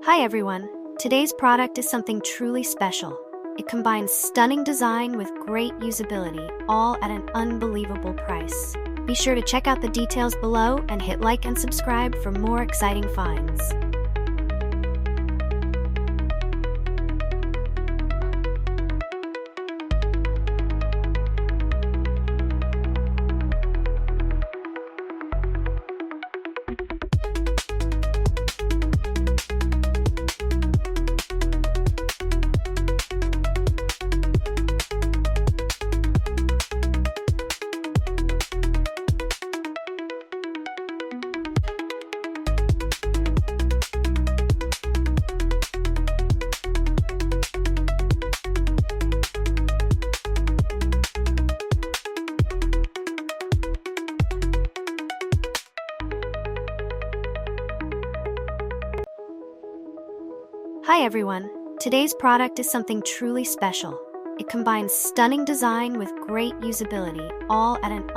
Hi everyone, today's product is something truly special. It combines stunning design with great usability, all at an unbelievable price. Be sure to check out the details below and hit like and subscribe for more exciting finds. Hi everyone, today's product is something truly special. It combines stunning design with great usability, all at an